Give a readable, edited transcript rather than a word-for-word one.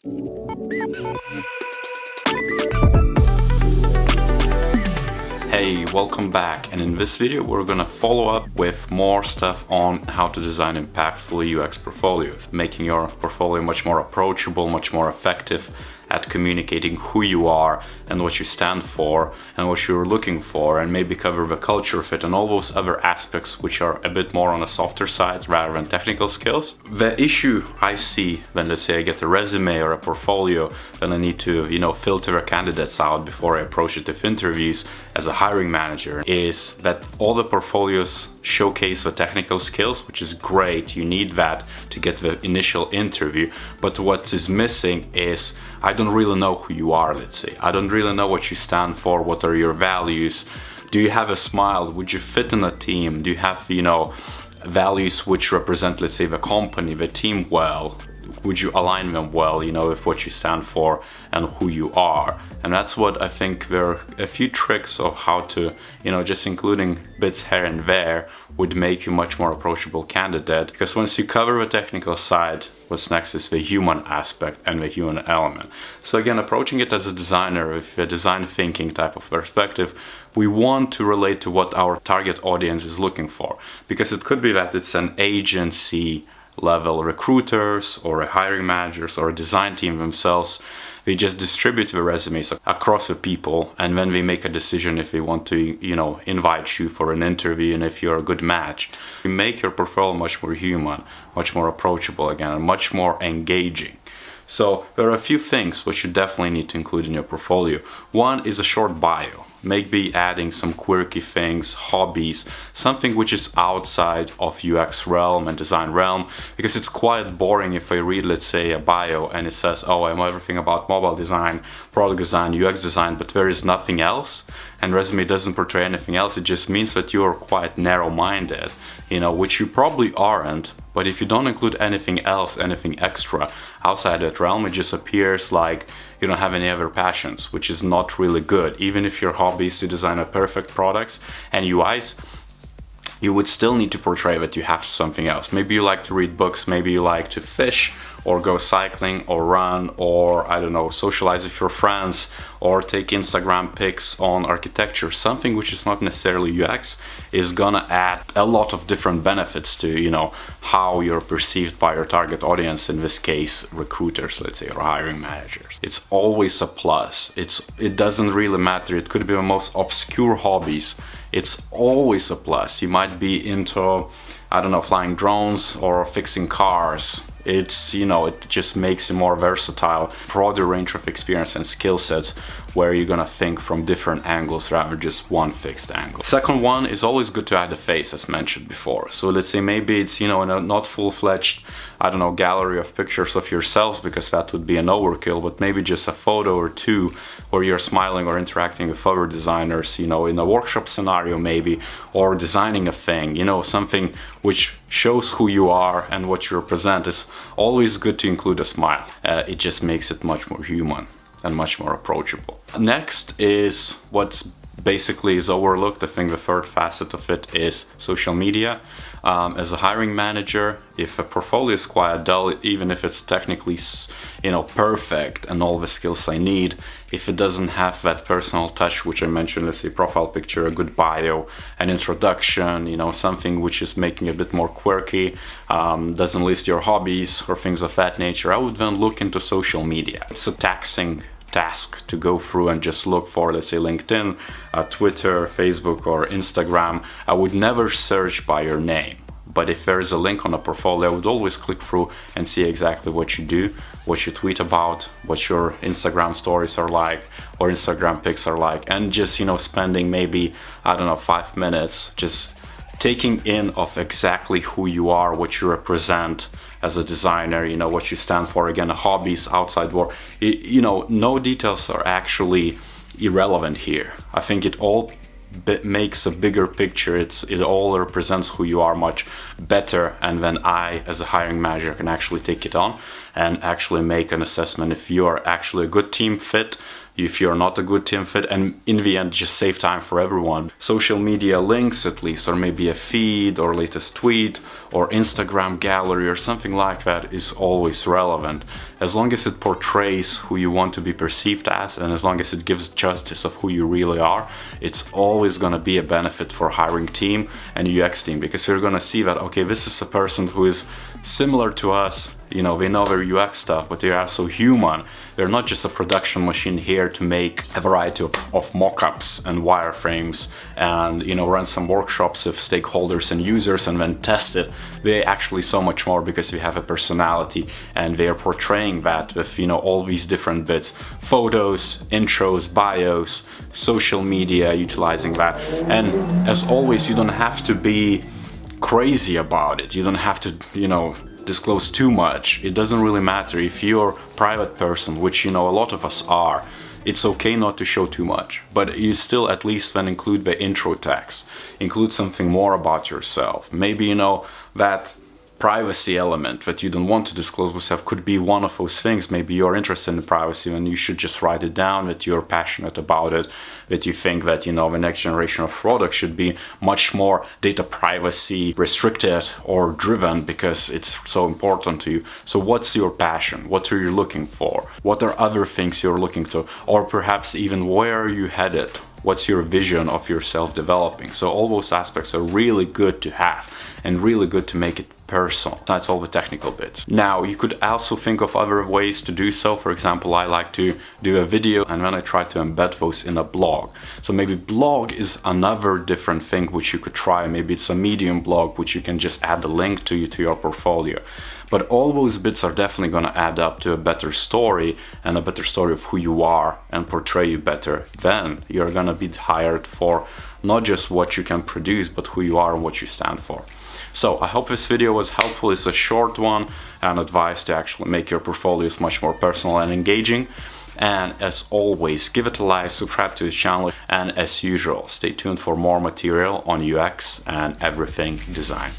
Hey, welcome back, and in this video we're gonna follow up with more stuff on how to design impactful UX portfolios, making your portfolio much more approachable, much more effective at communicating who you are and what you stand for and what you're looking for, and maybe cover the culture fit and all those other aspects which are a bit more on the softer side rather than technical skills. The issue I see when, let's say, I get a resume or a portfolio, then I need to, filter the candidates out before I approach it with interviews as a hiring manager, is that all the portfolios showcase the technical skills, which is great. You need that to get the initial interview, but what is missing is I don't really know who you are, let's say. I don't really know what you stand for, what are your values. Do you have a smile? Would you fit in a team? Do you have, values which represent, let's say, the company, the team well? Would you align them well, with what you stand for and who you are? And that's what I think there are a few tricks of how to, just including bits here and there would make you much more approachable candidate. Because once you cover the technical side, what's next is the human aspect and the human element. So again, approaching it as a designer with a design thinking type of perspective, we want to relate to what our target audience is looking for. Because it could be that it's an agency level recruiters or a hiring managers or a design team themselves. They just distribute the resumes across the people, and then they make a decision if they want to, invite you for an interview and if you're a good match. You make your portfolio much more human, much more approachable again, and much more engaging. So there are a few things which you definitely need to include in your portfolio. One is a short bio. Maybe adding some quirky things, hobbies, something which is outside of UX realm and design realm, because it's quite boring if I read, let's say, a bio and it says, oh, I know everything about mobile design, product design, UX design, but there is nothing else, and resume doesn't portray anything else. It just means that you are quite narrow-minded, which you probably aren't. But if you don't include anything else, anything extra outside that realm, it just appears like you don't have any other passions, which is not really good. Even if your hobby is to design a perfect products and UIs, you would still need to portray that you have something else. Maybe you like to read books, maybe you like to fish or go cycling or run or, socialize with your friends or take Instagram pics on architecture. Something which is not necessarily UX is gonna add a lot of different benefits to, how you're perceived by your target audience, in this case, recruiters, let's say, or hiring managers. It's always a plus. It doesn't really matter. It could be the most obscure hobbies. It's always a plus. You might be into, flying drones or fixing cars. It's, it just makes you more versatile, broader range of experience and skill sets where you're gonna think from different angles rather than just one fixed angle. Second one is always good to add a face, as mentioned before. So let's say maybe it's, in a not full-fledged, gallery of pictures of yourselves, because that would be an overkill, but maybe just a photo or two where you're smiling or interacting with other designers, in a workshop scenario maybe, or designing a thing, something which shows who you are and what you represent. Is always good to include a smile. It just makes it much more human and much more approachable. Next is what's basically is overlooked. I think the third facet of it is social media. As a hiring manager, if a portfolio is quite dull, even if it's technically, perfect and all the skills I need, if it doesn't have that personal touch, which I mentioned, let's say profile picture, a good bio, an introduction, something which is making it a bit more quirky, doesn't list your hobbies or things of that nature, I would then look into social media. It's a taxing task to go through and just look for, let's say, LinkedIn, Twitter, Facebook, or Instagram. I would never search by your name. But if there is a link on a portfolio, I would always click through and see exactly what you do, what you tweet about, what your Instagram stories are like, or Instagram pics are like, and just, spending maybe, 5 minutes just taking in of exactly who you are, what you represent as a designer, what you stand for, again, hobbies, outside work. No details are actually irrelevant here. I think it all makes a bigger picture. It all represents who you are much better, and then I, as a hiring manager, can actually take it on and actually make an assessment if you are actually a good team fit if you're not a good team fit, and in the end just save time for everyone. Social media links at least, or maybe a feed or latest tweet or Instagram gallery or something like that is always relevant. As long as it portrays who you want to be perceived as, and as long as it gives justice of who you really are, it's always going to be a benefit for hiring team and UX team, because you're going to see that, okay, this is a person who is similar to us, you know, they know their UX stuff, but they are so human. They're not just a production machine here to make a variety of mock-ups and wireframes and, you know, run some workshops with stakeholders and users and then test it. They're actually so much more, because we have a personality and they are portraying that with, you know, all these different bits, photos, intros, bios, social media, utilizing that. And as always, you don't have to be crazy about it. You don't have to, you know, disclose too much. It doesn't really matter. If you're a private person, which, you know, a lot of us are, it's okay not to show too much, but you still at least then include the intro text, include something more about yourself. Maybe, you know, that privacy element that you don't want to disclose yourself could be one of those things. Maybe you're interested in privacy and you should just write it down, that you're passionate about it, that you think that, you know, the next generation of products should be much more data privacy restricted or driven because it's so important to you. So what's your passion? What are you looking for? What are other things you're looking to? Or perhaps even where are you headed? What's your vision of yourself developing? So all those aspects are really good to have and really good to make it personal. That's all the technical bits. Now, you could also think of other ways to do so. For example, I like to do a video and then I try to embed those in a blog. So maybe blog is another different thing which you could try. Maybe it's a Medium blog which you can just add a link to your portfolio. But all those bits are definitely going to add up to a better story, and a better story of who you are, and portray you better. Then you're going to be hired for not just what you can produce, but who you are and what you stand for. So I hope this video was helpful. It's a short one and advice to actually make your portfolios much more personal and engaging. And as always, give it a like, subscribe to the channel, and as usual, stay tuned for more material on UX and everything design.